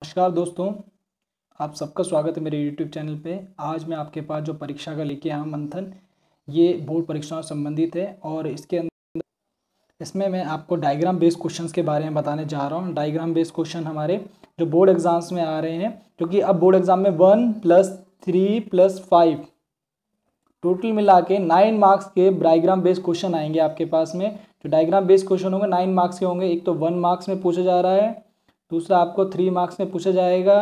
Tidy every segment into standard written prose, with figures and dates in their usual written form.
नमस्कार दोस्तों, आप सबका स्वागत है मेरे YouTube चैनल पे। आज मैं आपके पास जो परीक्षा का लेके आया हूं मंथन, ये बोर्ड परीक्षाओं से संबंधित है और इसमें मैं आपको डायग्राम बेस्ड क्वेश्चंस के बारे में बताने जा रहा हूं। डायग्राम बेस्ड क्वेश्चन हमारे जो बोर्ड एग्जाम्स में आ रहे हैं, क्योंकि अब बोर्ड एग्जाम में 1+3+5 टोटल मिला के 9 मार्क्स के डायग्राम बेस्ड क्वेश्चन आएंगे आपके पास में। जो डायग्राम बेस्ड क्वेश्चन होंगे 9 मार्क्स के होंगे। एक तो 1 मार्क्स में पूछा जा रहा है, दूसरा आपको 3 मार्क्स में पूछा जाएगा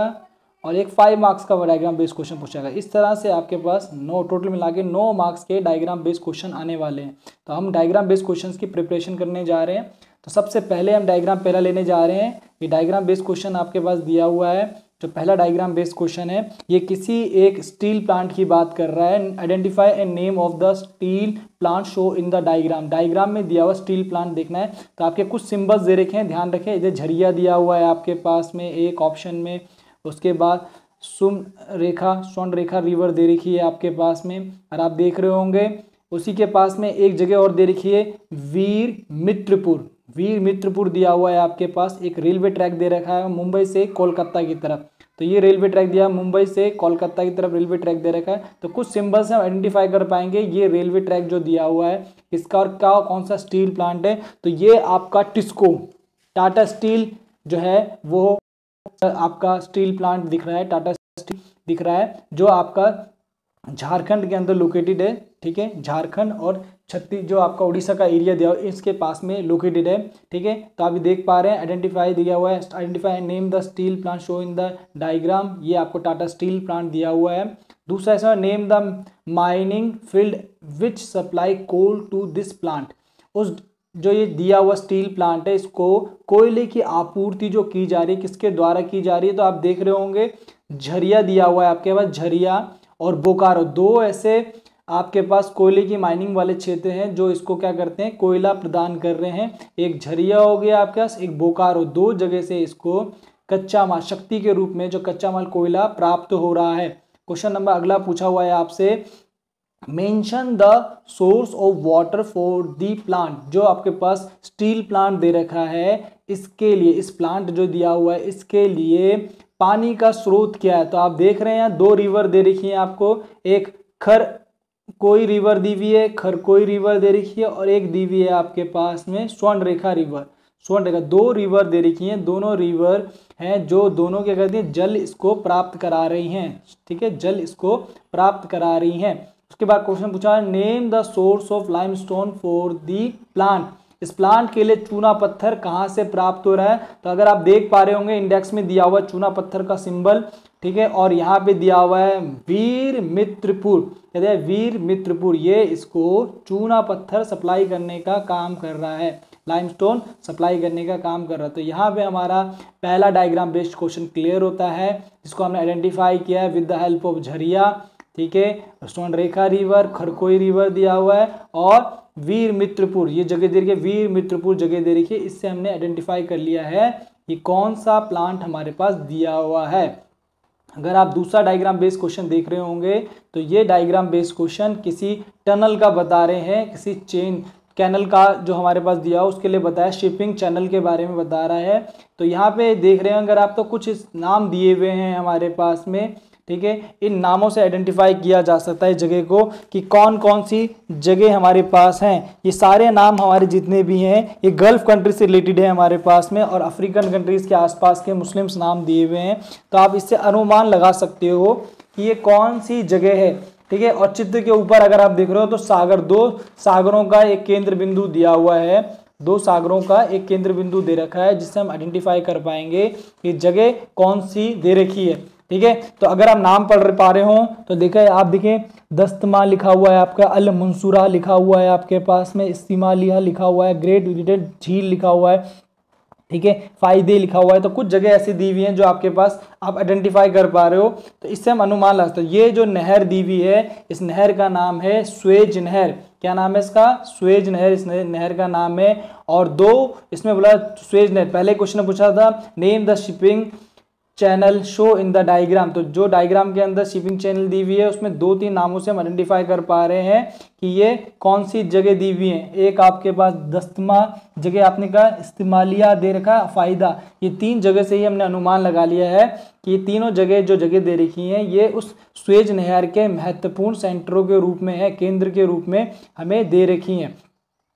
और एक 5 मार्क्स का डायग्राम बेस्ड क्वेश्चन पूछेगा। इस तरह से आपके पास टोटल मिला के 9 मार्क्स के डायग्राम बेस्ड क्वेश्चन आने वाले हैं। तो हम डायग्राम बेस्ड क्वेश्चन की प्रिपरेशन करने जा रहे हैं। तो सबसे पहले हम डायग्राम पहला लेने जा रहे हैं। ये डायग्राम बेस्ड क्वेश्चन आपके पास दिया हुआ है। जो पहला डायग्राम बेस्ड क्वेश्चन है, ये किसी एक स्टील प्लांट की बात कर रहा है। Identify and name of the steel plant show in the diagram. Diagram में दिया हुआ स्टील प्लांट देखना है। तो आपके कुछ सिंबल्स दे रखे हैं, ध्यान रखें। इधर झरिया दिया हुआ है आपके पास में एक ऑप्शन में। उसके बाद स्वर्ण रेखा रिवर दे रखी है आपके पास में, और आप देख रहे होंगे उसी के पास में एक जगह और दे रखी है वीर मित्रपुर। वीर मित्रपुर दिया हुआ है आपके पास। एक रेलवे ट्रैक दे रखा है मुंबई से कोलकाता की तरफ। तो ये रेलवे ट्रैक दिया, मुंबई से कोलकाता की तरफ रेलवे ट्रैक दे रखा है। तो कुछ सिंबल्स हम आइडेंटिफाई कर पाएंगे। ये रेलवे ट्रैक जो दिया हुआ है, इसका और क्या कौन सा स्टील प्लांट है, तो ये आपका टिस्को टाटा स्टील जो है वो आपका स्टील प्लांट दिख रहा है। टाटा स्टील दिख रहा है जो आपका झारखंड के अंदर लोकेटेड है। ठीक है, झारखंड और छत्तीसगढ़ जो आपका उड़ीसा का एरिया दिया हुआ है, इसके पास में लोकेटेड है। ठीक है, तो आप देख पा रहे हैं आइडेंटिफाई दिया हुआ है। Identify name the steel plant show in the diagram. ये आपको टाटा स्टील प्लांट दिया हुआ है। दूसरा ऐसा name the mining field which supply coal to this plant. उस जो ये दिया हुआ स्टील प्लांट है, इसको कोयले की आपूर्ति जो की जा रही है, किसके द्वारा की जा रही है, तो आप देख रहे होंगे झरिया दिया हुआ है आपके पास। झरिया और बोकारो, दो ऐसे आपके पास कोयले की माइनिंग वाले क्षेत्र हैं जो इसको क्या करते हैं, कोयला प्रदान कर रहे हैं। एक झरिया हो गया आपके पास, एक बोकारो, दो जगह से इसको कच्चा माल शक्ति के रूप में जो कच्चा माल कोयला प्राप्त हो रहा है। क्वेश्चन नंबर अगला पूछा हुआ है आपसे, mention the source of water for the plant. जो आपके पास स्टील प्लांट दे रखा है, इसके लिए, इस प्लांट जो दिया हुआ है इसके लिए पानी का स्रोत क्या है। तो आप देख रहे हैं दो रिवर दे रखी है आपको। एक खरकोई रिवर दी हुई है, खरकोई रिवर दे रखी है, और एक दी हुई है आपके पास में स्वर्ण रेखा रिवर। स्वर्ण रेखा, दो रिवर दे रखी हैं। दोनों रिवर हैं जो दोनों क्या करती हैं, जल इसको प्राप्त करा रही हैं। ठीक है, जल इसको प्राप्त करा रही हैं। उसके बाद क्वेश्चन पूछा, name the source of limestone for the plant. इस प्लांट के लिए चूना पत्थर कहाँ से प्राप्त हो रहा है। तो अगर आप देख पा रहे होंगे इंडेक्स में दिया हुआ चूना पत्थर का सिंबल। ठीक है, और यहाँ पे दिया हुआ है वीर मित्रपुर। कहते हैं वीर मित्रपुर, ये इसको चूना पत्थर सप्लाई करने का काम कर रहा है, लाइमस्टोन सप्लाई करने का काम कर रहा है। तो यहाँ पे हमारा पहला डायग्राम बेस्ड क्वेश्चन क्लियर होता है, जिसको हमने आइडेंटिफाई किया है with the help of Jharia. ठीक है, स्वर्ण रेखा रिवर, खरकोई रिवर दिया हुआ है, और वीर मित्रपुर ये जगह दे रखी है, वीर मित्रपुर जगह दे रखी है। इससे हमने आइडेंटिफाई कर लिया है कि कौन सा प्लांट हमारे पास दिया हुआ है। अगर आप दूसरा डायग्राम बेस्ड क्वेश्चन देख रहे होंगे, तो ये डायग्राम बेस्ड क्वेश्चन किसी टनल का बता रहे हैं, किसी चेन कैनल का जो हमारे पास दिया हो उसके लिए बताया, शिपिंग चैनल के बारे में बता रहा है। तो यहाँ पे देख रहे हैं अगर आप, तो कुछ इस नाम दिए हुए हैं हमारे पास में। ठीक है, इन नामों से आइडेंटिफाई किया जा सकता है जगह को कि कौन कौन सी जगह हमारे पास हैं। ये सारे नाम हमारे जितने भी हैं ये गल्फ कंट्री से रिलेटेड है हमारे पास में, और अफ्रीकन कंट्रीज के आसपास के मुस्लिम्स नाम दिए हुए हैं। तो आप इससे अनुमान लगा सकते हो कि ये कौन सी जगह है। ठीक है, और चित्र के ऊपर अगर आप देख रहे हो तो सागर, दो सागरों का एक केंद्र बिंदु दिया हुआ है। दो सागरों का एक केंद्र बिंदु दे रखा है, जिससे हम आइडेंटिफाई कर पाएंगे कि जगह कौन सी दे रखी है। ठीक है, तो अगर आप नाम पढ़ पा रहे हो तो देखें, आप देखें दस्तमा लिखा हुआ है आपका, अल मंसूरा लिखा हुआ है आपके पास में, इस्तिमालिया लिखा हुआ है, ग्रेट विजिटेड झील लिखा हुआ है। ठीक है, फायदे लिखा हुआ है। तो कुछ जगह ऐसी दी हुई हैं जो आपके पास आप आइडेंटिफाई कर पा रहे हो। तो इससे हम अनुमान लगा सकते हैं। ये जो नहर दी हुई है, इस नहर का नाम है स्वेज नहर। क्या नाम है इसका, स्वेज नहर, इस नहर का नाम है। और दो इसमें बोला स्वेज नहर, पहले क्वेश्चन ने पूछा था name the shipping channel show in the diagram. तो जो डायग्राम के अंदर शिपिंग चैनल दी हुई है उसमें 2-3 नामों से हम आइडेंटिफाई कर पा रहे हैं कि ये कौन सी जगह दी हुई है। एक आपके पास दस्तमा जगह आपने कहा, इस्तेमालिया दे रखा, फायदा, ये 3 जगह से ही हमने अनुमान लगा लिया है कि ये तीनों जगह जो जगह दे रखी हैं ये उस स्वेज नहर के महत्वपूर्ण सेंटरों के रूप में है, केंद्र के रूप में हमें दे रखी हैं।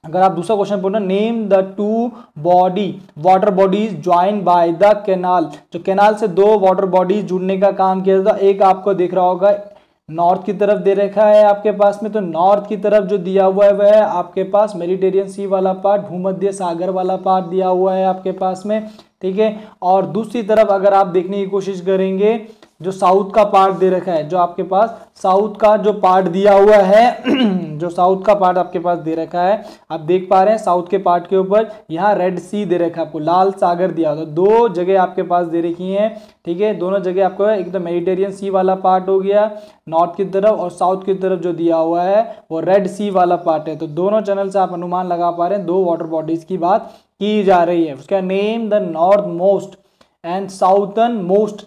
अगर आप दूसरा क्वेश्चन पूछना, name the 2 body water bodies join by the canal. जो कैनाल से 2 वाटर बॉडीज जुड़ने का काम किया था, एक आपको दिख रहा होगा नॉर्थ की तरफ दे रखा है आपके पास में, तो नॉर्थ की तरफ जो दिया हुआ है वह है आपके पास मेडिटेरियन सी वाला पार्ट, भूमध्य सागर वाला पार्ट दिया हुआ है आपके पास में, ठीक है। और दूसरी तरफ अगर आप देखने की कोशिश करेंगे जो साउथ का पार्ट दे रखा है, जो आपके पास साउथ का जो पार्ट दिया हुआ है जो साउथ का पार्ट आपके पास दे रखा है, आप देख पा रहे हैं साउथ के पार्ट के ऊपर यहाँ रेड सी दे रखा है आपको, लाल सागर दिया हुआ, तो 2 जगह आपके पास दे रखी हैं, ठीक है। दोनों जगह आपको एक तो मेडिटेरियन सी वाला पार्ट हो गया नॉर्थ की तरफ, और साउथ की तरफ जो दिया हुआ है वो रेड सी वाला पार्ट है। तो दोनों चैनल से आप अनुमान लगा पा रहे हैं 2 वाटर बॉडीज की बात की जा रही है। उसका name the north most and southern most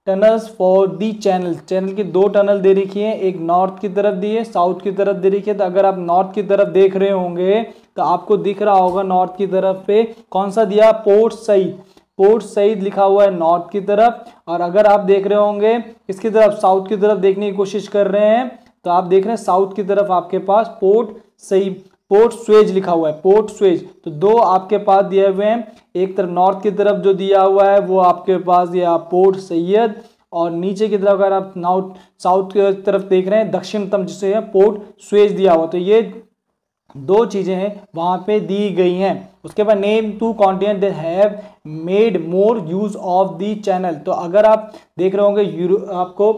tunnels for the channel. Channel की 2 टनल दे रखी है, एक नॉर्थ की तरफ दी है, साउथ की तरफ दे रखी है। तो अगर आप नॉर्थ की तरफ देख रहे होंगे तो आपको दिख रहा होगा नॉर्थ की तरफ पे कौन सा दिया, पोर्ट सईद, पोर्ट सईद लिखा हुआ है नॉर्थ की तरफ। और अगर आप देख रहे होंगे किसकी तरफ, साउथ की तरफ देखने की कोशिश कर रहे हैं, तो आप देख रहे हैं साउथ की तरफ आपके पास पोर्ट सईद, पोर्ट स्वेज लिखा हुआ है, पोर्ट स्वेज। तो 2 आपके पास दिए हुए हैं, एक तरफ नॉर्थ की तरफ जो दिया हुआ है वो आपके पास दिया पोर्ट सैयद, और नीचे की तरफ अगर आप साउथ की तरफ देख रहे हैं दक्षिणतम जिसे है पोर्ट स्वेज दिया हुआ। तो ये 2 चीजें हैं वहां पे दी गई हैं। उसके बाद name 2 continent that have made more use of the channel. तो अगर आप देख रहे होंगे आपको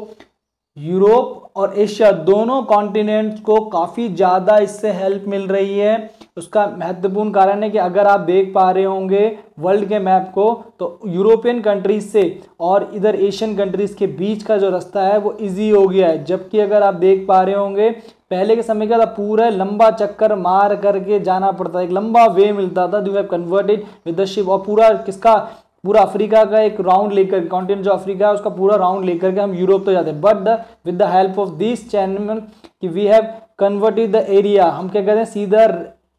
यूरोप और एशिया दोनों कॉन्टिनेंट्स को काफ़ी ज़्यादा इससे हेल्प मिल रही है। उसका महत्वपूर्ण कारण है कि अगर आप देख पा रहे होंगे वर्ल्ड के मैप को, तो यूरोपियन कंट्रीज से और इधर एशियन कंट्रीज के बीच का जो रास्ता है वो इजी हो गया है। जबकि अगर आप देख पा रहे होंगे पहले के समय का था पूरा लंबा चक्कर मार करके जाना पड़ता, एक लंबा वे मिलता था, you have converted with the ship, और पूरा किसका, पूरा अफ्रीका का एक राउंड लेकर, कॉन्टिनेंट जो अफ्रीका है उसका पूरा राउंड लेकर के हम यूरोप तो जाते हैं। But with the help of this channel कि we have converted the area, हम क्या कहते हैं सीधा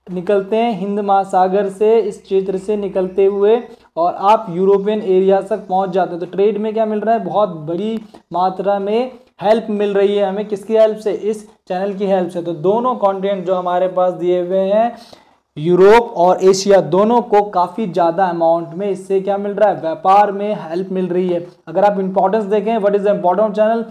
निकलते हैं हिंद महासागर से, इस क्षेत्र से निकलते हुए और आप यूरोपियन एरिया तक पहुंच जाते हैं। तो ट्रेड में क्या मिल रहा है, बहुत बड़ी मात्रा में हेल्प मिल रही है हमें, किसकी हेल्प से, इस चैनल की हेल्प से। तो दोनों कॉन्टिनेंट जो हमारे पास दिए हुए हैं यूरोप और एशिया, दोनों को काफ़ी ज़्यादा अमाउंट में इससे क्या मिल रहा है, व्यापार में हेल्प मिल रही है। अगर आप इंपॉर्टेंस देखें, what is the important channel,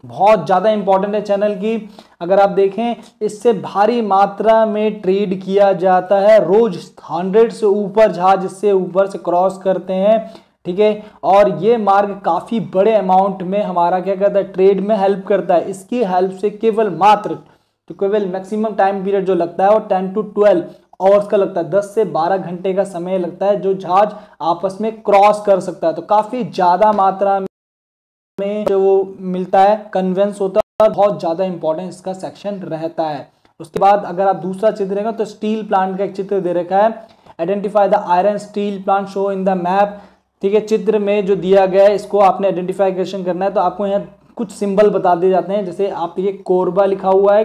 बहुत ज़्यादा इंपॉर्टेंट है चैनल की। अगर आप देखें इससे भारी मात्रा में ट्रेड किया जाता है, रोज 100 से ऊपर जहाज इससे ऊपर से क्रॉस करते हैं, ठीक है। और ये मार्ग काफ़ी बड़े अमाउंट में हमारा क्या कहता है, ट्रेड में हेल्प करता है। इसकी हेल्प से केवल मात्र तो केवल मैक्सिमम टाइम पीरियड जो लगता है वो 10 to 12 आवर्स का लगता है, 10 से 12 घंटे का समय लगता है जो जहाज आपस में क्रॉस कर सकता है। तो काफ़ी ज़्यादा मात्रा में जो वो मिलता है, कन्वेंस होता है, बहुत ज़्यादा इंपॉर्टेंट इसका सेक्शन रहता है। उसके बाद अगर आप दूसरा चित्र देखें तो स्टील प्लांट का एक चित्र दे रखा है, identify the iron steel plant show in the map, ठीक है। चित्र में जो दिया गया है इसको आपने आइडेंटिफिकेशन करना है। तो आपको यहाँ कुछ सिंबल बता दिए जाते हैं, जैसे आप ये कोरबा लिखा हुआ है,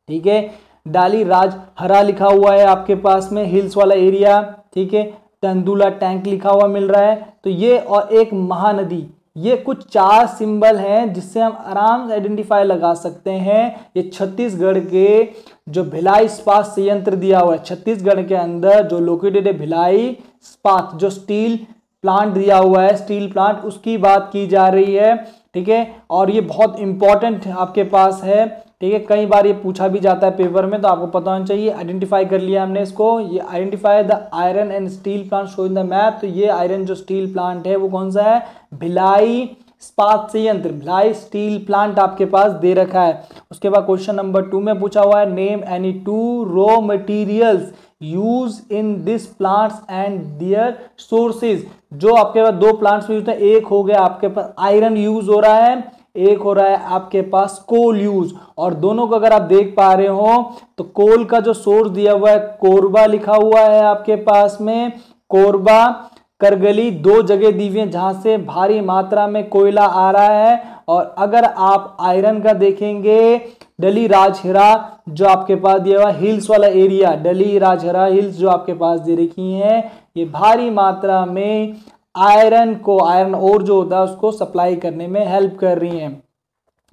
ठीक है, डाली राज हरा लिखा हुआ है आपके पास में, हिल्स वाला एरिया, ठीक है, तंदुला टैंक लिखा हुआ मिल रहा है। तो ये और एक महानदी, ये कुछ 4 सिंबल हैं जिससे हम आराम से आइडेंटिफाई लगा सकते हैं। ये छत्तीसगढ़ के जो भिलाई इस्पात संयंत्र दिया हुआ है, छत्तीसगढ़ के अंदर जो लोकेटेड है भिलाई इस्पात, जो स्टील प्लांट दिया हुआ है, स्टील प्लांट, उसकी बात की जा रही है, ठीक है। और ये बहुत इंपॉर्टेंट आपके पास है, ठीक है, कई बार ये पूछा भी जाता है पेपर में, तो आपको पता होना चाहिए। आइडेंटिफाई कर लिया हमने इसको, ये identify the iron and steel plant show in the map. तो ये आयरन जो स्टील प्लांट है वो कौन सा है, भिलाई इस्पात संयंत्र, भिलाई स्टील प्लांट आपके पास दे रखा है। उसके बाद क्वेश्चन नंबर 2 में पूछा हुआ है, name any 2 raw materials use in this plants and their sources. जो आपके पास 2 प्लांट्स में यूज है, एक हो गया आपके पास आयरन यूज हो रहा है, एक हो रहा है आपके पास कोल यूज। और दोनों को अगर आप देख पा रहे हो तो कोल का जो सोर्स दिया हुआ है कोरबा लिखा हुआ है आपके पास में, कोरबा, करगली, दो जगह दी हुई है जहां से भारी मात्रा में कोयला आ रहा है। और अगर आप आयरन का देखेंगे, डली राजहरा जो आपके पास दिया हुआ हिल्स वाला एरिया, डली राजहरा हिल्स जो आपके पास दे रखी है, ये भारी मात्रा में आयरन ओर जो होता है उसको सप्लाई करने में हेल्प कर रही हैं।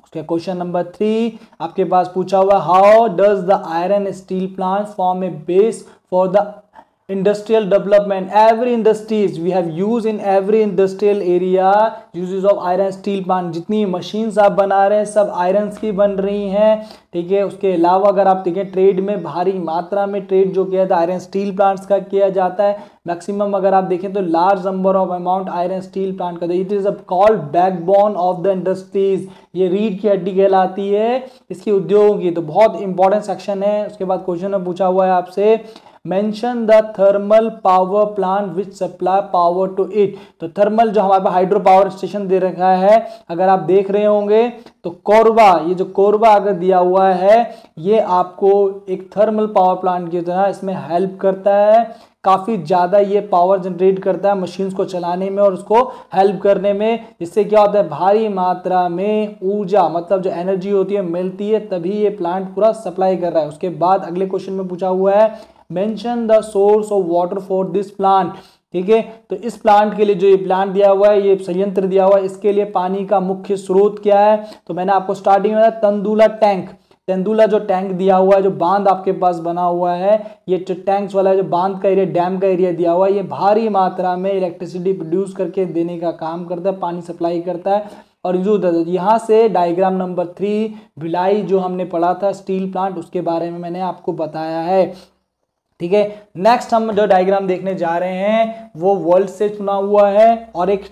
उसके क्वेश्चन नंबर 3 आपके पास पूछा हुआ, how does the iron steel plant form A base for the industrial development? Every industries we have used in every industrial area uses of iron steel plant। जितनी मशीन्स आप बना रहे हैं सब आयरन की बन रही हैं, ठीक है। उसके अलावा अगर आप देखें ट्रेड में भारी मात्रा में ट्रेड जो किया जाता है आयरन स्टील प्लांट्स का किया जाता है। मैक्सिमम अगर आप देखें तो large number of amount iron steel plant का, it is called backbone of the industries. ये रीढ़ की हड्डी कहलाती है इसकी उद्योगों की। तो बहुत इंपॉर्टेंट सेक्शन है। उसके बाद क्वेश्चन में पूछा हुआ है आपसे, mention the thermal power plant which supply power to it. तो थर्मल जो हमारे पास हाइड्रो पावर स्टेशन दे रखा है, अगर आप देख रहे होंगे तो कोरबा, ये जो कोरबा अगर दिया हुआ है ये आपको एक थर्मल पावर प्लांट की तरह इसमें हेल्प करता है। काफ़ी ज़्यादा ये पावर जनरेट करता है मशीन्स को चलाने में और उसको हेल्प करने में। इससे क्या होता है, भारी मात्रा में ऊर्जा मतलब जो एनर्जी होती है मिलती है, तभी ये प्लांट पूरा सप्लाई कर रहा है। उसके बाद अगले क्वेश्चन में पूछा हुआ है, mention the source of water for this plant. ठीक है, तो इस प्लांट के लिए जो ये प्लांट दिया हुआ है, ये संयंत्र दिया हुआ है, इसके लिए पानी का मुख्य स्रोत क्या है? तो मैंने आपको स्टार्टिंग में बताया तंदुला टैंक। तेंदुला जो टैंक दिया हुआ है, जो बांध आपके पास बना हुआ है, ये जो टैंक्स वाला जो बांध का एरिया, डैम का एरिया दिया हुआ है, ये भारी मात्रा में इलेक्ट्रिसिटी प्रोड्यूस करके देने का काम करता है, पानी सप्लाई करता है। और जो यहाँ से डायग्राम नंबर 3 भिलाई जो हमने पढ़ा था स्टील प्लांट, उसके बारे में मैंने आपको बताया है। ठीक है, नेक्स्ट हम जो डायग्राम देखने जा रहे हैं वो वर्ल्ड से चुना हुआ है और एक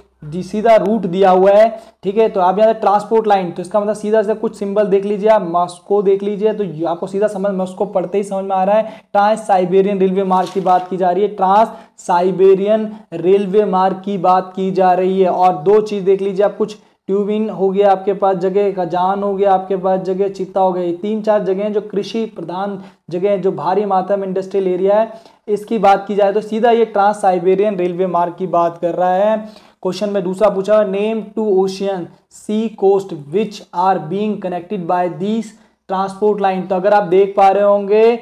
सीधा रूट दिया हुआ है। ठीक है, तो आप यहाँ ट्रांसपोर्ट लाइन, तो इसका मतलब सीधा से कुछ सिंबल देख लीजिए, आप मॉस्को देख लीजिए, तो आपको सीधा समझ मॉस्को पढ़ते ही समझ में आ रहा है ट्रांस साइबेरियन रेलवे मार्ग की बात की जा रही है, ट्रांस साइबेरियन रेलवे मार्ग की बात की जा रही है। और दो चीज देख लीजिए आप, कुछ ट्यूबिन हो गया आपके पास जगह, खजान हो गया आपके पास जगह, चित्ता हो गया, 3-4 जगह जो कृषि प्रधान जगह जो भारी मात्रा में इंडस्ट्रियल एरिया है, इसकी बात की जाए तो सीधा ये ट्रांस साइबेरियन रेलवे मार्ग की बात कर रहा है। क्वेश्चन में दूसरा पूछा, name 2 ocean sea coast which are being connected by this transport line. तो अगर आप देख पा रहे होंगे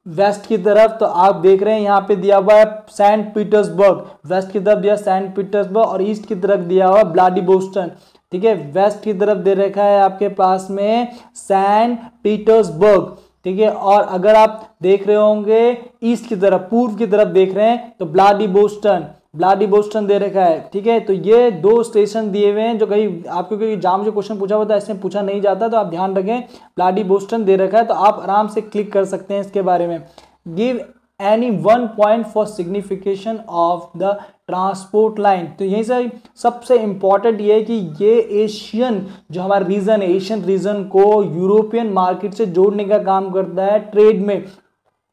वेस्ट की तरफ, तो आप देख रहे हैं यहाँ पे दिया हुआ है सेंट पीटर्सबर्ग, वेस्ट की तरफ दिया सेंट पीटर्सबर्ग और ईस्ट की तरफ दिया हुआ व्लादिवोस्टोक। ठीक है, वेस्ट की तरफ दे रखा है आपके पास में सेंट पीटर्सबर्ग। ठीक है, और अगर आप देख रहे होंगे ईस्ट की तरफ, पूर्व की तरफ देख रहे हैं तो व्लादिवोस्टोक दे रखा है। ठीक है, तो ये 2 स्टेशन दिए हुए हैं जो कहीं आपको कोई एग्जाम जो क्वेश्चन पूछा होता है इसमें पूछा नहीं जाता, तो आप ध्यान रखें व्लादिवोस्टोक दे रखा है, तो आप आराम से क्लिक कर सकते हैं इसके बारे में। Give any 1 point for signification of the transport line. तो यही से सबसे इंपॉर्टेंट ये है कि ये एशियन जो हमारा रीजन है, एशियन रीजन को यूरोपियन मार्केट से जोड़ने का काम करता है ट्रेड में।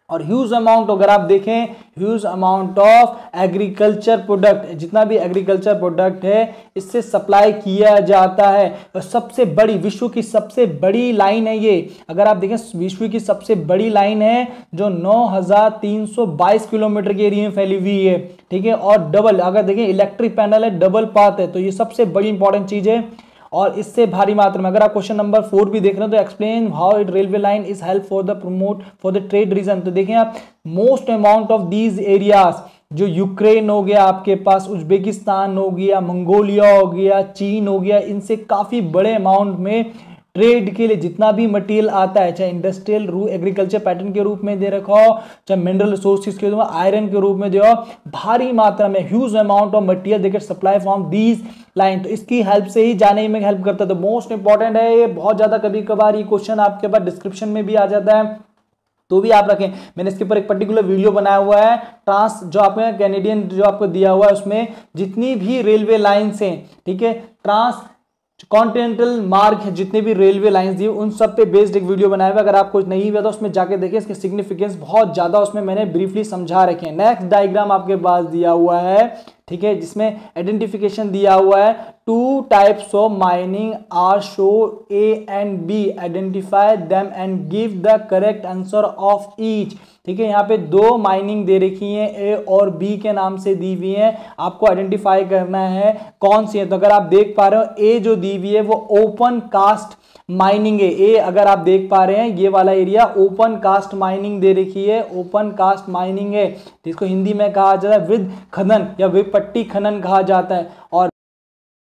और ह्यूज अमाउंट अगर आप देखें, huge amount of agriculture product, जितना भी एग्रीकल्चर प्रोडक्ट है इससे सप्लाई किया जाता है। और सबसे बड़ी, विश्व की सबसे बड़ी लाइन है ये। अगर आप देखें विश्व की सबसे बड़ी लाइन है जो 9322 किलोमीटर के एरिया में फैली हुई है। ठीक है, और डबल, अगर देखें इलेक्ट्रिक पैनल है, डबल पाथ है, तो ये सबसे बड़ी इंपॉर्टेंट चीज है। और इससे भारी मात्रा में अगर आप क्वेश्चन नंबर 4 भी देख रहे हो तो explain how it railway line is help for the promote for the trade region. तो देखें आप, most amount of these areas जो यूक्रेन हो गया आपके पास, उज्बेकिस्तान हो गया, मंगोलिया हो गया, चीन हो गया, इनसे काफी बड़े अमाउंट में ट्रेड के लिए जितना भी मटेरियल आता है, चाहे इंडस्ट्रियल एग्रीकल्चर पैटर्न के रूप में दे रखा हो, चाहे मिनरल रिसोर्सेज के रूप में, आयरन के रूप में दे, भारी मात्रा में huge amount of material they get supply from these line. तो इसकी हेल्प से ही जाने में हेल्प करता है। तो मोस्ट इंपॉर्टेंट है ये, बहुत ज्यादा कभी कभार ये क्वेश्चन आपके पास डिस्क्रिप्शन में भी आ जाता है, तो भी आप रखें। मैंने इसके ऊपर एक पर्टिकुलर वीडियो बनाया हुआ है, ट्रांस जो आपने कैनेडियन जो आपको दिया हुआ है उसमें जितनी भी रेलवे लाइन्स हैं, ठीक है, ट्रांस कॉन्टिनेंटल मार्ग है, जितने भी रेलवे लाइंस दी उन सब पे बेस्ड एक वीडियो बनाया हुआ है। अगर आपको नहीं हुआ तो उसमें जाके देखिए, इसके सिग्निफिकेंस बहुत ज्यादा उसमें मैंने ब्रीफली समझा रखे हैं। नेक्स्ट डायग्राम आपके पास दिया हुआ है, ठीक है, जिसमें आइडेंटिफिकेशन दिया हुआ है 2 types of mining are show A and B, identify them and give the correct answer of each. ठीक है, यहाँ पे 2 माइनिंग दे रखी है, ए और बी के नाम से दी हुई है, आपको आइडेंटिफाई करना है कौन सी है। तो अगर आप देख पा रहे हो ए जो दी हुई है वो ओपन कास्ट माइनिंग है। ए अगर आप देख पा रहे हैं ये वाला एरिया ओपन कास्ट माइनिंग दे रखी है, ओपन कास्ट माइनिंग है, जिसको हिंदी में कहा जाता है विद खनन या विद पट्टी खनन कहा जाता है। और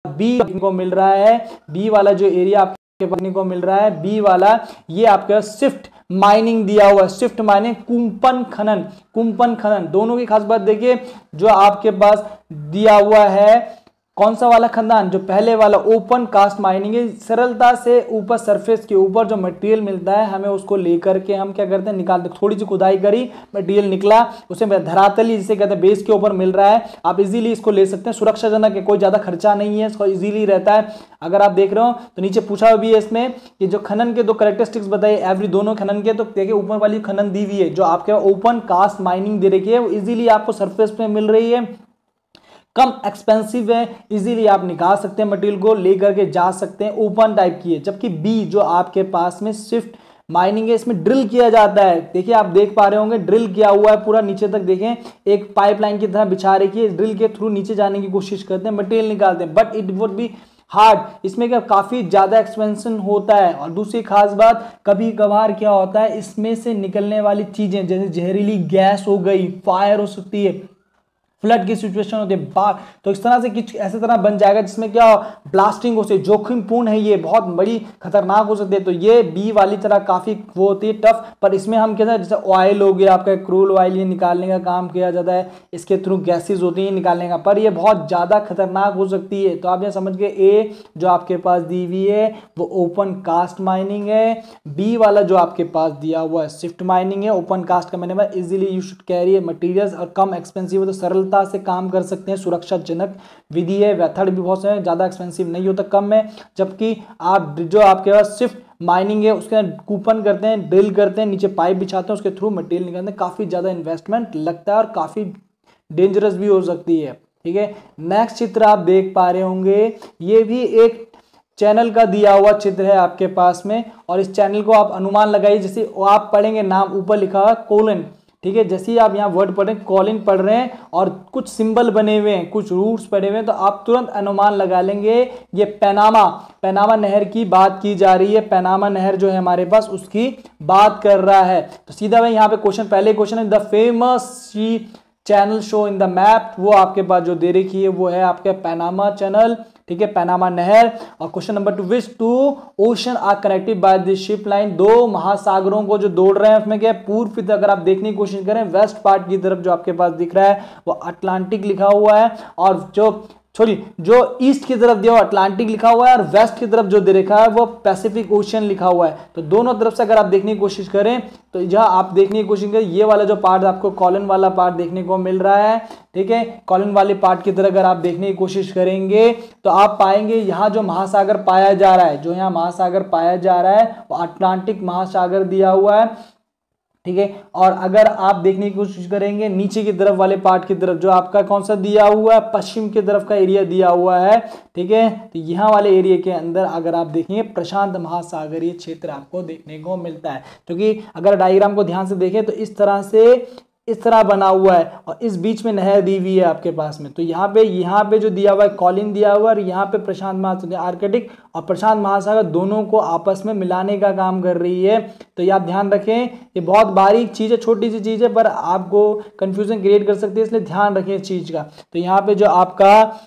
बी को मिल रहा है, बी वाला जो एरिया आपके पकड़ने को मिल रहा है, बी वाला ये आपके शिफ्ट माइनिंग दिया हुआ है, शिफ्ट माइनिंग, कुंपन खनन, कुंपन खनन। दोनों की खास बात देखिए, जो आपके पास दिया हुआ है कौन सा वाला खदान, जो पहले वाला ओपन कास्ट माइनिंग है, सरलता से ऊपर सरफेस के ऊपर जो मटेरियल मिलता है हमें उसको लेकर के हम क्या करते हैं, निकालते, थोड़ी सी खुदाई करी, मटेरियल निकला, उसे धरातली जिसे कहते हैं बेस के ऊपर मिल रहा है, आप इजीली इसको ले सकते हैं, सुरक्षाजनक है, कोई ज्यादा खर्चा नहीं है, इसको इजीली रहता है। अगर आप देख रहे हो तो नीचे पूछा भी है इसमें कि जो खनन के 2 कैरेक्टरिस्टिक्स बताइए एवरी दोनों खनन के, तो देखिए ऊपर वाली खनन दी हुई है जो आपके ओपन कास्ट माइनिंग दे रखी है, वो इजीली आपको सरफेस पे मिल रही है, कम एक्सपेंसिव है, इजीली आप निकाल सकते हैं, मटेरियल को लेकर के जा सकते हैं, ओपन टाइप की है। जबकि बी जो आपके पास में शिफ्ट माइनिंग है, इसमें ड्रिल किया जाता है, देखिए आप देख पा रहे होंगे ड्रिल किया हुआ है पूरा नीचे तक, देखें एक पाइपलाइन की तरह बिछा रखी है, ड्रिल के थ्रू नीचे जाने की कोशिश करते हैं, मटेरियल निकालते हैं, but it would be hard, इसमें क्या काफी ज्यादा एक्सपेंशन होता है। और दूसरी खास बात, कभी कभार क्या होता है इसमें से निकलने वाली चीजें जैसे जहरीली गैस हो गई, फायर हो सकती है, फ्लड की सिचुएशन होती है बाढ़, तो इस तरह से कुछ ऐसे तरह बन जाएगा जिसमें क्या ब्लास्टिंग हो सकती है, जोखिमपूर्ण है, ये बहुत बड़ी खतरनाक हो सकती है। तो ये बी वाली तरह काफी वो होती है टफ, पर इसमें हम कहते हैं जैसे ऑयल हो गया आपका, क्रूड ऑयल, ये निकालने का काम किया जाता है, इसके थ्रू गैसेज होती है निकालने का, पर ये बहुत ज्यादा खतरनाक हो सकती है। तो आप ये समझ गए ए जो आपके पास दी हुई है वो ओपन कास्ट माइनिंग है, बी वाला जो आपके पास दिया हुआ है शिफ्ट माइनिंग है। ओपन कास्ट का मैंने easily you should carry materials और कम एक्सपेंसिव है, तो सरलता से काम कर सकते हैं, सुरक्षाजनक विधि है, मेथड भी बहुत सारे, ज्यादा एक्सपेंसिव नहीं होता, कम है। जबकि आप जो आपके पास शिफ्ट माइनिंग है उसके कूपन करते हैं, ड्रिल करते हैं, नीचे पाइप बिछाते हैं, उसके थ्रू मटेरियल निकालते हैं, काफी ज्यादा इन्वेस्टमेंट लगता है और काफी डेंजरस भी हो सकती है। ठीक है, नेक्स्ट चित्र आप देख पा रहे होंगे, ये भी एक चैनल का दिया हुआ चित्र है आपके पास में, और इस चैनल को आप अनुमान लगाइए, जैसे आप पढ़ेंगे नाम ऊपर लिखा हुआ कोलन, ठीक है, जैसे ही आप यहाँ वर्ड पढ़ रहे हैं कॉलिन पढ़ रहे हैं और कुछ सिंबल बने हुए हैं, कुछ रूट्स पड़े हुए हैं, तो आप तुरंत अनुमान लगा लेंगे ये पैनामा नहर की बात की जा रही है, पैनामा नहर जो है हमारे पास उसकी बात कर रहा है। तो सीधा भाई यहाँ पे क्वेश्चन, पहले क्वेश्चन है the famous sea channel show in the map, वो आपके पास जो दे रखी है वो है आपके पैनामा चैनल, ठीक है, पैनामा नहर। और question number 2, which 2 ocean are connected by this ship line, 2 महासागरों को जो दौड़ रहे हैं उसमें क्या है, पूर्व की तरफ अगर आप देखने की कोशिश करें, वेस्ट पार्ट की तरफ जो आपके पास दिख रहा है वो अटलांटिक लिखा हुआ है, और जो ईस्ट की तरफ दिया हुआ अटलांटिक लिखा हुआ है, और वेस्ट की तरफ जो दे रखा है वो पैसिफिक ओशियन लिखा हुआ है। तो दोनों तरफ से अगर आप देखने की कोशिश करें तो जहां आप देखने की कोशिश करें, ये वाला जो पार्ट आपको कॉलन वाला पार्ट देखने को मिल रहा है, ठीक है, कॉलन वाले पार्ट की तरह अगर आप देखने की कोशिश करेंगे तो आप पाएंगे यहाँ जो महासागर पाया जा रहा है, जो यहाँ महासागर पाया जा रहा है वो अटलांटिक महासागर दिया हुआ है, ठीक है। और अगर आप देखने की कोशिश करेंगे नीचे की तरफ वाले पार्ट की तरफ जो आपका कौन सा दिया हुआ है, पश्चिम की तरफ का एरिया दिया हुआ है, ठीक है, तो यहाँ वाले एरिया के अंदर अगर आप देखेंगे प्रशांत महासागरीय क्षेत्र आपको देखने को मिलता है। क्योंकि अगर डायग्राम को ध्यान से देखें तो इस तरह बना हुआ है और इस बीच में नहर दी हुई है आपके पास में, तो यहाँ पे जो दिया हुआ है कॉलिन दिया हुआ है, और यहाँ पे प्रशांत महासागर, आर्कटिक और प्रशांत महासागर दोनों को आपस में मिलाने का काम कर रही है। तो ये आप ध्यान रखें, ये बहुत बारीक चीज़ है, छोटी सी चीज़ है, पर आपको कंफ्यूजन क्रिएट कर सकती है, इसलिए ध्यान रखें इस चीज़ का। तो यहाँ पे जो आपका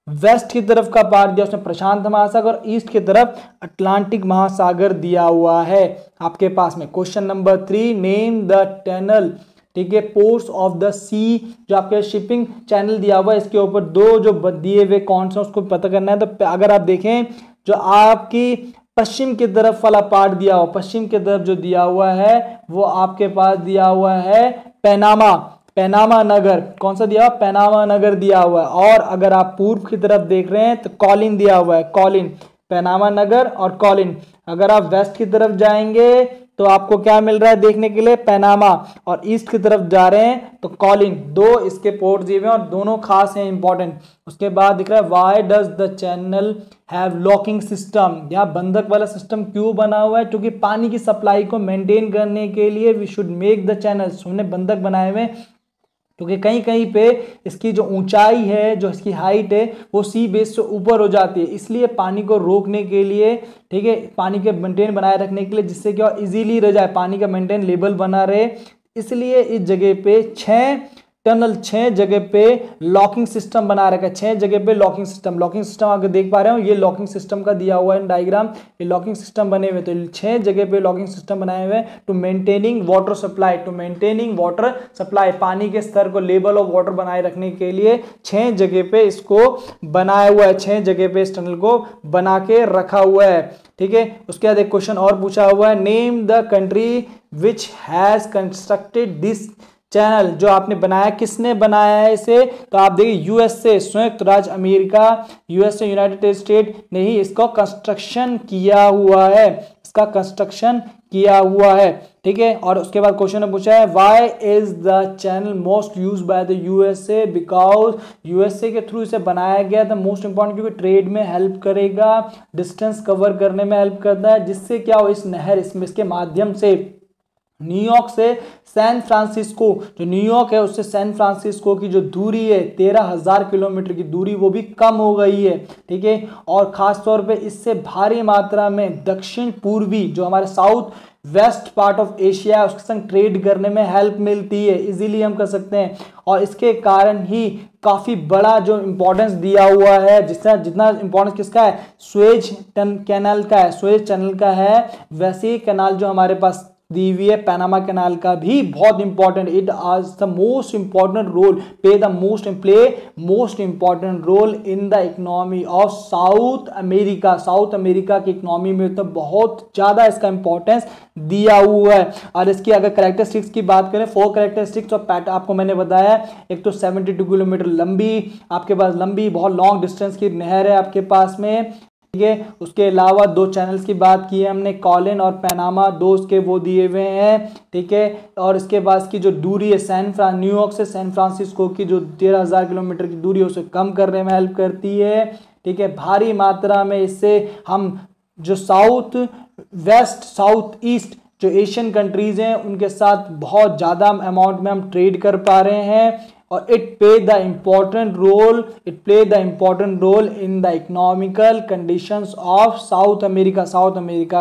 वेस्ट की तरफ का पार्ट दिया उसमें प्रशांत महासागर और ईस्ट की तरफ अटलांटिक महासागर दिया हुआ है आपके पास में। Question number 3, name the tunnel, ठीक है, पोर्ट्स ऑफ द सी, जो आपके शिपिंग चैनल दिया हुआ है इसके ऊपर 2 जो दिए हुए कौन सा उसको पता करना है। तो अगर आप देखें जो आपकी पश्चिम की तरफ वाला पार्ट दिया हुआ, पश्चिम की तरफ जो दिया हुआ है वो आपके पास दिया हुआ है पैनामा नगर, कौन सा दिया हुआ, पैनामा नगर दिया हुआ है। और अगर आप पूर्व की तरफ देख रहे हैं तो कॉलिन दिया हुआ है, कॉलिन, पैनामा नगर और कॉलिन। अगर आप वेस्ट की तरफ जाएंगे तो आपको क्या मिल रहा है देखने के लिए, पनामा, और ईस्ट की तरफ जा रहे हैं तो कॉलिन। दो इसके पोर्ट दिए हुए हैं और दोनों खास हैं, इंपॉर्टेंट। उसके बाद दिख रहा है why does the channel have locking system, यहाँ बंधक वाला सिस्टम क्यों बना हुआ है, क्योंकि पानी की सप्लाई को मेंटेन करने के लिए we should make the channels, हमने बंधक बनाए हुए, क्योंकि कहीं कहीं पे इसकी जो ऊंचाई है, जो इसकी हाइट है, वो सी बेस से ऊपर हो जाती है, इसलिए पानी को रोकने के लिए, ठीक है, पानी के मेंटेन बनाए रखने के लिए, जिससे क्या इजीली रह जाए, पानी का मेंटेन लेवल बना रहे, इसलिए इस जगह पे 6 जगह पे लॉकिंग सिस्टम बना रखा है। 6 जगह पे लॉकिंग सिस्टम आप देख पा रहे हो, ये लॉकिंग सिस्टम का दिया हुआ है डायग्राम, ये लॉकिंग सिस्टम बने हुए, तो 6 जगह पे लॉकिंग सिस्टम बनाए हुए टू मेंटेनिंग वाटर सप्लाई, पानी के स्तर को, लेवल ऑफ वाटर बनाए रखने के लिए 6 जगह पे इसको बनाया हुआ है, 6 जगह पे इस टनल को बना के रखा हुआ है, ठीक है। उसके बाद एक क्वेश्चन और पूछा हुआ है, name the country which has constructed this channel, जो आपने बनाया, किसने बनाया है इसे, तो आप देखिए यूएसए, संयुक्त राज्य अमेरिका, यूएसए यूनाइटेड स्टेट ने ही इसको कंस्ट्रक्शन किया हुआ है, ठीक है। और उसके बाद क्वेश्चन ने पूछा है why is the channel most used by the USA, because USA के थ्रू इसे बनाया गया था, मोस्ट इंपॉर्टेंट, क्योंकि ट्रेड में हेल्प करेगा, डिस्टेंस कवर करने में हेल्प करता है, जिससे क्या हो, इस नहर, इसके माध्यम से न्यूयॉर्क से सैन फ्रांसिस्को, जो न्यूयॉर्क है उससे सैन फ्रांसिस्को की जो दूरी है 13,000 किलोमीटर की दूरी, वो भी कम हो गई है, ठीक है। और खास तौर पे इससे भारी मात्रा में दक्षिण पूर्वी, जो हमारे south west part of Asia है, उसके संग ट्रेड करने में हेल्प मिलती है, इजीली हम कर सकते हैं। और इसके कारण ही काफी बड़ा जो इंपॉर्टेंस दिया हुआ है, जितना इंपॉर्टेंस किसका है, सुएज कैनाल का है, सुएज चैनल का है, वैसे ही कैनाल जो हमारे पास दी हुई है पनामा कैनाल का भी बहुत इंपॉर्टेंट, इट आज the most important role, play most important role in the economy of South America की इकोनॉमी में तो बहुत ज्यादा इसका इंपॉर्टेंस दिया हुआ है। और इसकी अगर कैरेक्टरिस्टिक्स की बात करें, 4 कैरेक्टरिस्टिक्स और आपको मैंने बताया, एक तो 72 किलोमीटर लंबी, आपके पास लंबी बहुत लॉन्ग डिस्टेंस की नहर है आपके पास में, ठीक है। उसके अलावा 2 चैनल्स की बात की है हमने, कॉलिन और पनामा, 2 उसके वो दिए हुए हैं, ठीक है। और इसके बाद की जो दूरी है न्यूयॉर्क से सैन फ्रांसिस्को की जो 13,000 किलोमीटर की दूरी है, उसे कम करने में हेल्प करती है, ठीक है। भारी मात्रा में इससे हम जो साउथ वेस्ट साउथ ईस्ट जो एशियन कंट्रीज हैं उनके साथ बहुत ज़्यादा अमाउंट में हम ट्रेड कर पा रहे हैं, और it play the important role in the economical conditions of South America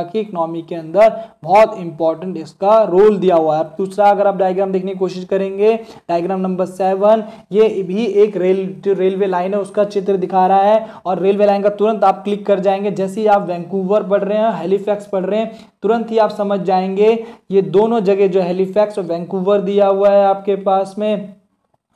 की इकोनॉमी के अंदर बहुत इंपॉर्टेंट इसका रोल दिया हुआ है। दूसरा अगर आप डायग्राम देखने की कोशिश करेंगे, डायग्राम नंबर 7, ये भी एक रेलवे लाइन है, उसका चित्र दिखा रहा है, और रेलवे लाइन का तुरंत आप क्लिक कर जाएंगे, जैसे ही आप वैंकूवर पढ़ रहे हैं, हैलिफैक्स पढ़ रहे हैं, तुरंत ही आप समझ जाएंगे ये दोनों जगह जो हैलिफैक्स और वैंकूवर दिया हुआ है आपके पास में,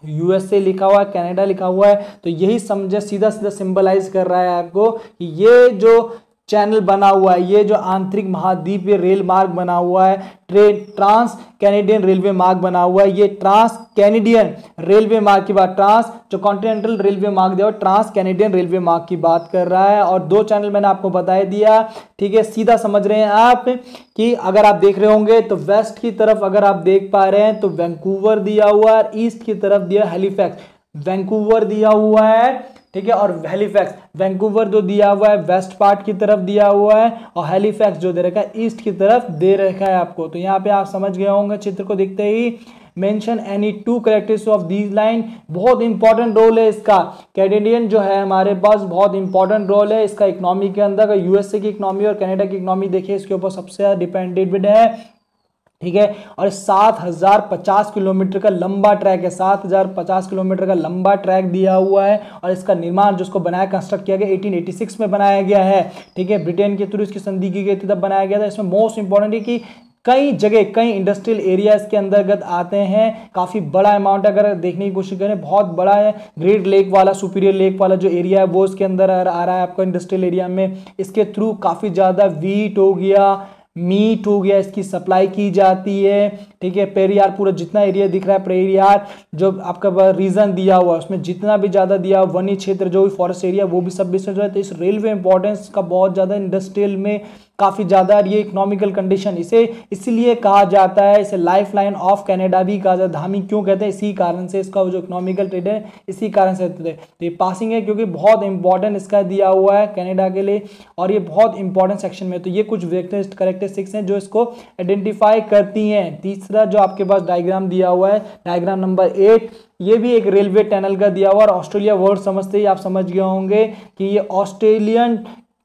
यूएसए लिखा हुआ है, कनाडा लिखा हुआ है, तो यही समझे, सीधा सिंबलाइज कर रहा है आपको कि ये जो चैनल बना हुआ है, ये जो आंतरिक महाद्वीपीय रेल मार्ग बना हुआ है, ट्रांस कैनेडियन रेलवे मार्ग बना हुआ है, ये ट्रांस कैनेडियन रेलवे मार्ग की बात, ट्रांस जो कॉन्टिनेंटल रेलवे मार्ग दिया ट्रांस कैनेडियन रेलवे मार्ग की बात कर रहा है। और 2 चैनल मैंने आपको बता दिया, ठीक है, सीधा समझ रहे हैं आप कि अगर आप देख रहे होंगे तो वेस्ट की तरफ अगर आप देख पा रहे हैं तो वैंकूवर दिया हुआ है, ईस्ट की तरफ दिया हैलिफैक्स, वैंकूवर दिया हुआ है, ठीक है, और हैलिफैक्स, वैंकूवर जो दिया हुआ है वेस्ट पार्ट की तरफ दिया हुआ है, और हैलिफैक्स जो दे रखा है ईस्ट की तरफ दे रखा है आपको। तो यहाँ पे आप समझ गए होंगे चित्र को देखते ही, mention any 2 characteristics of these line, बहुत इंपॉर्टेंट रोल है इसका, कैनेडियन जो है हमारे पास बहुत इंपॉर्टेंट रोल है इसका इकोनॉमी के अंदर। यूएसए की इकोनॉमी और कनाडा की इकोनॉमी देखिए, इसके ऊपर सबसे ज्यादा डिपेंडेंट है, ठीक है। और 7,050 किलोमीटर का लंबा ट्रैक है, 7,050 किलोमीटर का लंबा ट्रैक दिया हुआ है, और इसका निर्माण जिसको बनाया कंस्ट्रक्ट किया गया 1886 में बनाया गया है, ठीक है, ब्रिटेन के थ्रू इसकी संधि की गई थी तब बनाया गया था। इसमें मोस्ट इंपॉर्टेंट है कि कई जगह कई इंडस्ट्रियल एरिया इसके अंतर्गत आते हैं, काफ़ी बड़ा अमाउंट अगर देखने की कोशिश करें बहुत बड़ा है, ग्रेट लेक वाला सुपीरियर लेक वाला जो एरिया है वो इसके अंदर आ रहा है आपका इंडस्ट्रियल एरिया में। इसके थ्रू काफ़ी ज़्यादा वीट हो गया, मीट हो गया, इसकी सप्लाई की जाती है, ठीक है। पेरियार पूरा जितना एरिया दिख रहा है, पेरियार जो आपका रीजन दिया हुआ है उसमें जितना भी ज़्यादा दिया हुआ वन्य क्षेत्र जो भी फॉरेस्ट एरिया वो भी सब जो है। तो इस रेलवे इंपॉर्टेंस का बहुत ज़्यादा इंडस्ट्रियल में काफ़ी ज़्यादा, ये इकोनॉमिकल कंडीशन इसे इसीलिए कहा जाता है, इसे लाइफ लाइन ऑफ कनाडा भी कहा जाता है। धामी क्यों कहते हैं? इसी कारण से, इसका जो इकोनॉमिकल ट्रेड है इसी कारण से होते थे। तो ये पासिंग है क्योंकि बहुत इंपॉर्टेंट इसका दिया हुआ है कनाडा के लिए और ये बहुत इंपॉर्टेंट सेक्शन में। तो ये कुछ करेक्टरिस्टिक्स हैं जो इसको आइडेंटिफाई करती हैं। तीसरा जो आपके पास डायग्राम दिया हुआ है, डायग्राम नंबर 8, ये भी एक रेलवे टनल का दिया हुआ और ऑस्ट्रेलिया वर्ड समझते ही आप समझ गए होंगे कि ये ऑस्ट्रेलियन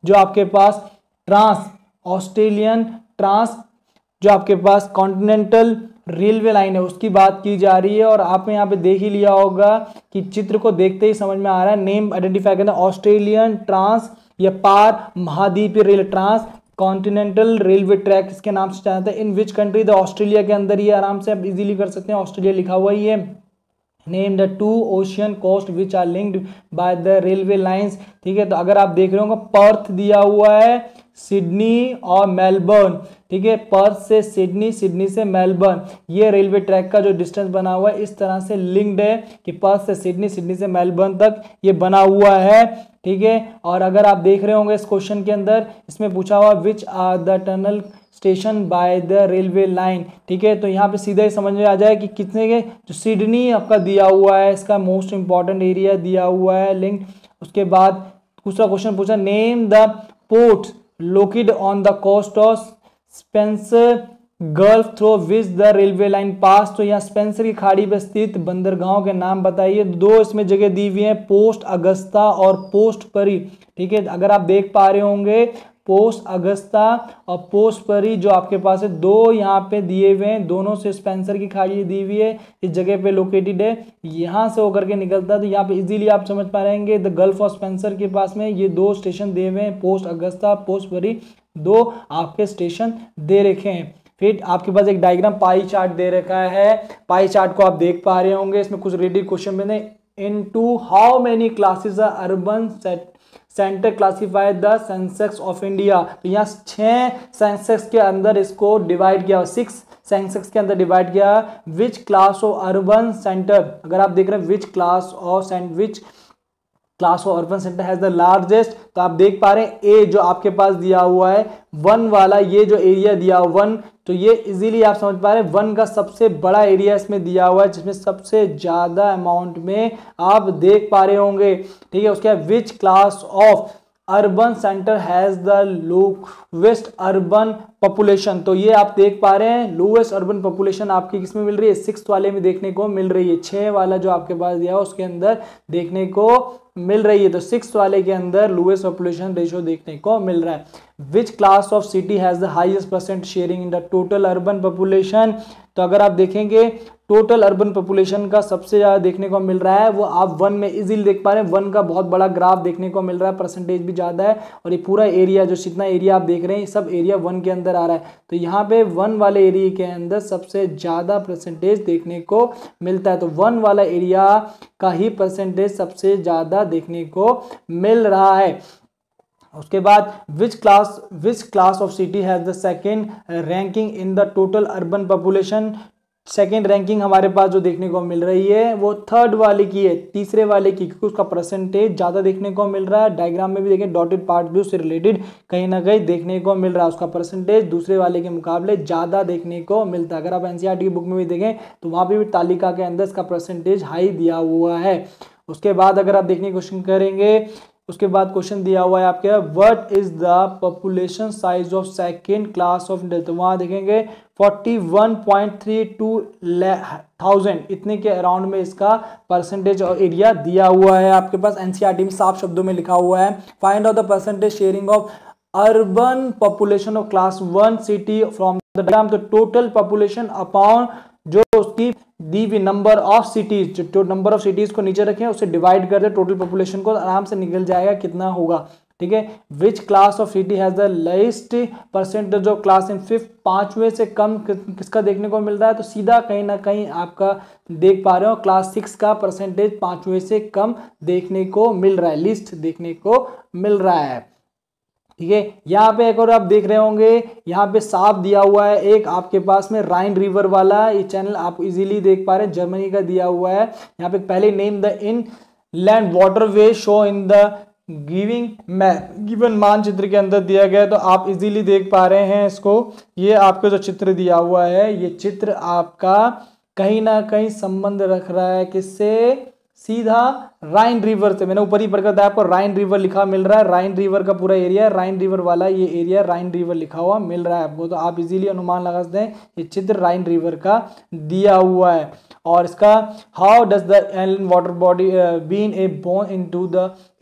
जो आपके पास ऑस्ट्रेलियन ट्रांस जो आपके पास कॉन्टिनेंटल रेलवे लाइन है उसकी बात की जा रही है। और आपने यहाँ पे देख ही लिया होगा कि चित्र को देखते ही समझ में आ रहा है, नेम आइडेंटिफाई करना, ऑस्ट्रेलियन ट्रांस या पार महाद्वीपीय rail trans continental railway track इसके नाम से जाना था। In which country? The Australia के अंदर, ये आराम से आप इजीली कर सकते हैं, ऑस्ट्रेलिया लिखा हुआ ही है। Name the 2 ocean coast which are linked by the railway lines, ठीक है। तो अगर आप देख रहे होंगे पर्थ दिया हुआ है, सिडनी और मेलबर्न, ठीक है। पर्थ से सिडनी, सिडनी से मेलबर्न, ये रेलवे ट्रैक का जो डिस्टेंस बना हुआ है इस तरह से लिंक्ड है कि पर्थ से सिडनी, सिडनी से मेलबर्न तक ये बना हुआ है, ठीक है। और अगर आप देख रहे होंगे इस क्वेश्चन के अंदर इसमें पूछा हुआ which are the tunnel station by the railway line, ठीक है। तो यहाँ पे सीधा ही समझ में आ जाए कि कितने के, जो सिडनी आपका दिया हुआ है इसका मोस्ट इंपॉर्टेंट एरिया दिया हुआ है लिंक। उसके बाद दूसरा क्वेश्चन पूछा name the ports located on the coast of Spencer gulf through which the railway line pass. तो यहाँ स्पेंसर की खाड़ी पर स्थित बंदरगाहों के नाम बताइए। 2 इसमें जगह दी हुई है, पोस्ट अगस्ता और पोस्ट परी, ठीक है। अगर आप देख पा रहे होंगे पोस्ट अगस्ता और पोस्ट परी जो आपके पास है 2 यहाँ पे दिए हुए हैं, दोनों से स्पेंसर की खाड़ी दी हुई है, इस जगह पे लोकेटेड है, यहाँ से होकर के निकलता है। तो यहाँ पे इजीली आप समझ पा रहेंगे द गल्फ ऑफ स्पेंसर के पास में ये 2 स्टेशन दिए हुए हैं, पोस्ट अगस्ता पोस्ट परी, 2 आपके स्टेशन दे रखे हैं। फिर आपके पास एक डायग्राम पाई चार्ट दे रखा है, पाई चार्ट को आप देख पा रहे होंगे, इसमें कुछ रिलेटेड क्वेश्चन मैंने into how many classes are urban centre classified the census of India. तो यहाँ 6 सेंसेक्स के अंदर इसको डिवाइड किया, 6 सेंसेक्स के अंदर डिवाइड किया। Which class of urban centre, अगर आप देख रहे हैं which class of urban centre has the largest, तो आप देख पा रहे हैं ए जो आपके पास दिया हुआ है 1 वाला, ये जो एरिया दिया हुआ 1, तो ये इजीली आप समझ पा रहे हैं 1 का सबसे बड़ा एरिया इसमें दिया हुआ है जिसमें सबसे ज्यादा अमाउंट में आप देख पा रहे होंगे, ठीक है। उसके बाद which class of urban centre has the lowest urban population, तो ये आप देख पा रहे हैं लोवेस्ट अर्बन पॉपुलेशन आपकी किसमें मिल रही है? 6th वाले में देखने को मिल रही है, 6 वाला जो आपके पास दिया है उसके अंदर देखने को मिल रही है। तो 6th वाले के अंदर लोएस्ट पॉपुलेशन रेशियो देखने को मिल रहा है। Which class of city has the highest percent sharing in the total urban population, तो अगर आप देखेंगे टोटल अर्बन पॉपुलेशन का सबसे ज्यादा देखने को मिल रहा है वो आप 1 में इजीली देख पा रहे हैं, 1 का बहुत बड़ा ग्राफ देखने को मिल रहा है, परसेंटेज भी ज्यादा है और ये पूरा एरिया जो जितना एरिया आप देख रहे हैं सब एरिया 1 के अंदर आ रहा है। तो यहाँ पे 1 वाले एरिया के अंदर सबसे ज्यादा परसेंटेज देखने को मिलता है, तो 1 वाला एरिया का ही परसेंटेज सबसे ज्यादा देखने को मिल रहा है। उसके बाद which class of city has the second ranking in the total urban population, second ranking हमारे पास जो देखने को मिल रही है वो 3rd वाले की है, तीसरे वाले की, क्योंकि उसका परसेंटेज ज़्यादा देखने को मिल रहा है। डायग्राम में भी देखें डॉटेड पार्ट भी उससे रिलेटेड कहीं ना कहीं देखने को मिल रहा है, उसका परसेंटेज दूसरे वाले के मुकाबले ज़्यादा देखने को मिलता है। अगर आप एनसीईआरटी की बुक में भी देखें तो वहाँ पर भी तालिका के अंदर इसका परसेंटेज हाई दिया हुआ है। उसके बाद अगर आप देखने की कोशिश करेंगे, उसके बाद क्वेश्चन दिया हुआ है आपके what is the population size of second class of India, तो वहां देखेंगे 41.32,000 इतने के अराउंड में इसका परसेंटेज और एरिया दिया हुआ है। आपके पास एनसीईआरटी में साफ शब्दों में लिखा हुआ है find out the percentage sharing of urban population of class 1 city from the diagram, तो टोटल पॉपुलेशन अपॉन जो उसकी दी हुई नंबर ऑफ सिटीज, जो नंबर ऑफ सिटीज को नीचे रखें उसे डिवाइड कर दे टोटल पॉपुलेशन को, आराम से निकल जाएगा कितना होगा, ठीक है। Which class of city has the lowest percentage of class in 5th, 5वें से कम किसका देखने को मिल रहा है, तो सीधा कहीं ना कहीं आपका देख पा रहे हो क्लास 6 का परसेंटेज 5वें से कम देखने को मिल रहा है, लिस्ट देखने को मिल रहा है। ठीक है। यहाँ पे एक और आप देख रहे होंगे, यहाँ पे साफ दिया हुआ है एक आपके पास में राइन रिवर वाला, ये चैनल आप इजीली देख पा रहे हैं, जर्मनी का दिया हुआ है। यहाँ पे पहले name the in land waterway show in the given मानचित्र के अंदर दिया गया है, तो आप इजीली देख पा रहे हैं इसको। ये आपका जो चित्र दिया हुआ है, ये चित्र आपका कहीं ना कहीं संबंध रख रहा है किससे, सीधा राइन रिवर से। मैंने ऊपर ही पढ़ था आपको, राइन रिवर लिखा मिल रहा है, राइन रिवर का पूरा एरिया, राइन रिवर वाला ये एरिया राइन रिवर लिखा हुआ मिल रहा है आपको, तो आप इजीली अनुमान लगा सकते हैं ये चित्र राइन रिवर का दिया हुआ है। और इसका how does the water body been a born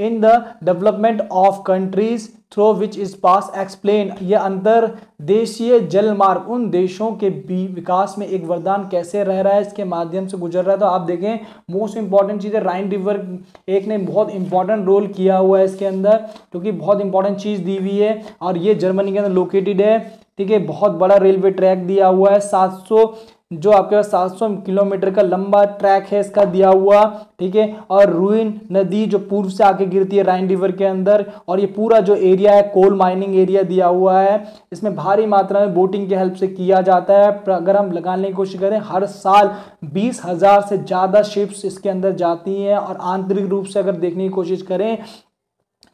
in the development of countries through which is pass explain, ये अंतरदेशीय जल मार्ग उन देशों के विकास में एक वरदान कैसे रह रहा है, इसके माध्यम से गुजर रहा है। तो आप देखें मोस्ट इंपॉर्टेंट चीज़ है, राइन रिवर एक ने बहुत इंपॉर्टेंट रोल किया हुआ है इसके अंदर, क्योंकि बहुत इंपॉर्टेंट चीज़ दी हुई है और ये जर्मनी के अंदर लोकेटेड है। ठीक है, बहुत बड़ा रेलवे ट्रैक दिया हुआ है, 700 जो आपके पास 700 किलोमीटर का लंबा ट्रैक है इसका दिया हुआ। ठीक है, और रूइन नदी जो पूर्व से आके गिरती है राइन रिवर के अंदर, और ये पूरा जो एरिया है कोल माइनिंग एरिया दिया हुआ है, इसमें भारी मात्रा में बोटिंग की हेल्प से किया जाता है। अगर हम लगाने की कोशिश करें, हर साल 20,000 से ज़्यादा शिप्स इसके अंदर जाती हैं, और आंतरिक रूप से अगर देखने की कोशिश करें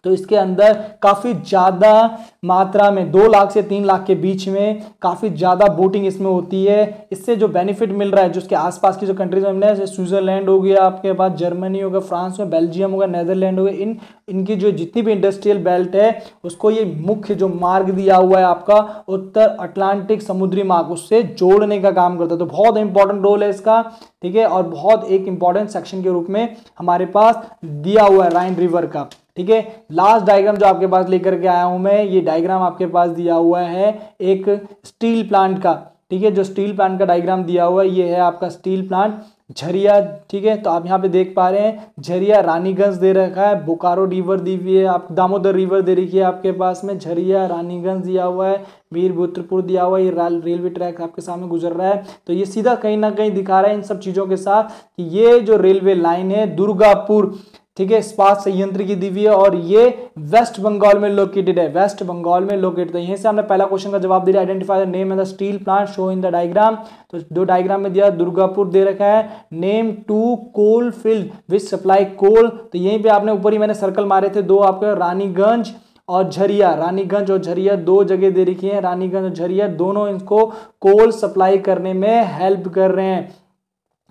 तो इसके अंदर काफ़ी ज़्यादा मात्रा में 2 लाख से 3 लाख के बीच में काफ़ी ज़्यादा बोटिंग इसमें होती है। इससे जो बेनिफिट मिल रहा है, जो उसके आसपास की जो कंट्रीज में जैसे स्विट्जरलैंड हो गया, आपके पास जर्मनी होगा, फ्रांस में, बेल्जियम होगा, नेदरलैंड होगा, इनकी जो जितनी भी इंडस्ट्रियल बेल्ट है उसको ये मुख्य जो मार्ग दिया हुआ है आपका उत्तर अटलांटिक समुद्री मार्ग, उससे जोड़ने का काम करता है। तो बहुत इंपॉर्टेंट रोल है इसका। ठीक है, और बहुत एक इंपॉर्टेंट सेक्शन के रूप में हमारे पास दिया हुआ है राइन रिवर का। ठीक है, लास्ट डायग्राम जो आपके पास लेकर के आया हूं मैं, ये डायग्राम आपके पास दिया हुआ है एक स्टील प्लांट का। ठीक है, जो स्टील प्लांट का डायग्राम दिया हुआ है ये है आपका स्टील प्लांट झरिया। ठीक है, तो आप यहाँ पे देख पा रहे हैं झरिया रानीगंज दे रखा है, बोकारो रिवर दी हुई है, आप दामोदर रिवर दे रखी है आपके पास में, झरिया रानीगंज दिया हुआ है, वीरभद्रपुर दिया हुआ है, ये रेलवे ट्रैक आपके सामने गुजर रहा है। तो ये सीधा कहीं ना कहीं दिखा रहा है इन सब चीज़ों के साथ कि ये जो रेलवे लाइन है दुर्गापुर, ठीक है, इस्पात संयंत्र की दी हुई है, और ये वेस्ट बंगाल में लोकेटेड है, वेस्ट बंगाल में लोकेटेड है। यहीं से हमने पहला क्वेश्चन का जवाब दिया, identify the name and the steel plant show in the diagram. तो दो डायग्राम में दिया, दुर्गापुर दे रखा है, name 2 coal field which supply coal, तो यहीं पे आपने ऊपर ही मैंने सर्कल मारे थे दो आपके, रानीगंज और झरिया, रानीगंज और झरिया दो जगह दे रखी है, रानीगंज और झरिया दोनों इनको कोल सप्लाई करने में हेल्प कर रहे हैं।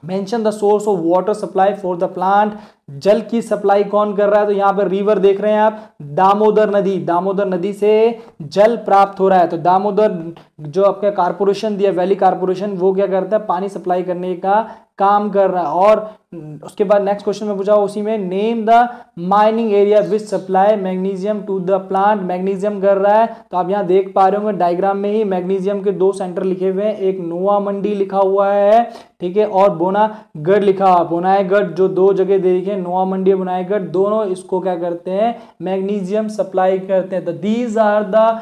Mention the source of water supply for the plant, जल की सप्लाई कौन कर रहा है, तो यहाँ पर रिवर देख रहे हैं आप, दामोदर नदी, दामोदर नदी से जल प्राप्त हो रहा है। तो दामोदर जो आपका कारपोरेशन दिया, वैली कारपोरेशन, वो क्या करता है, पानी सप्लाई करने का काम कर रहा है। और उसके बाद नेक्स्ट क्वेश्चन में पूछा उसी में, name the mining area which supply magnesium to the plant, magnesium कर रहा है। तो आप यहाँ देख पा रहे होंगे डायग्राम में ही मैग्नीशियम के 2 सेंटर लिखे हुए हैं, एक नोआ मंडी लिखा हुआ है, ठीक है, और बोनागढ़ लिखा हुआ, बोनागढ़ जो 2 जगह दे रखी है, नोआ मंडी और बोनागढ़, दोनों इसको क्या करते हैं, मैग्नीशियम सप्लाई करते हैं। तो these are the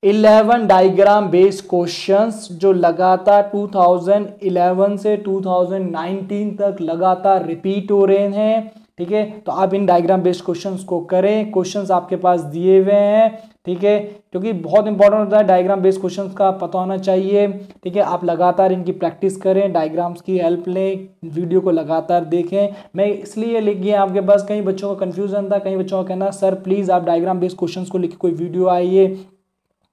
11 diagram based questions जो लगातार 2011 से 2019 तक लगातार रिपीट हो रहे हैं। ठीक है, तो आप इन डायग्राम बेस्ड क्वेश्चंस को करें, क्वेश्चंस आपके पास दिए हुए हैं। ठीक है, क्योंकि बहुत इंपॉर्टेंट होता है डायग्राम बेस्ड क्वेश्चंस का पता होना चाहिए। ठीक है, आप लगातार इनकी प्रैक्टिस करें, डायग्राम्स की हेल्प लें, वीडियो को लगातार देखें। मैं इसलिए लिख गया आपके पास, कई बच्चों का कंफ्यूजन था, कई बच्चों का कहना सर प्लीज़ आप डायग्राम बेस्ड क्वेश्चंस को लिख कोई वीडियो आइए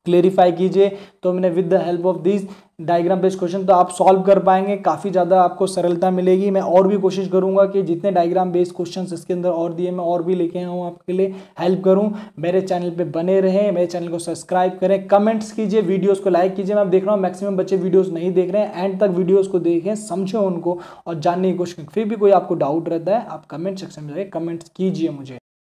क्लेरिफाई कीजिए, तो मैंने with the help of this diagram based question तो आप सॉल्व कर पाएंगे, काफ़ी ज़्यादा आपको सरलता मिलेगी। मैं और भी कोशिश करूंगा कि जितने डायग्राम बेस्ड क्वेश्चंस इसके अंदर और दिए मैं और भी लेके आऊँ, आपके लिए हेल्प करूं। मेरे चैनल पे बने रहें, मेरे चैनल को सब्सक्राइब करें, कमेंट्स कीजिए, वीडियोस को लाइक कीजिए। मैं देख रहा हूँ मैक्सिमम बच्चे वीडियोस नहीं देख रहे हैं, एंड तक वीडियोज़ को देखें, समझें उनको और जानने की कोशिश करें। फिर भी कोई आपको डाउट रहता है आप कमेंट सेक्शन में जाके कमेंट्स कीजिए मुझे।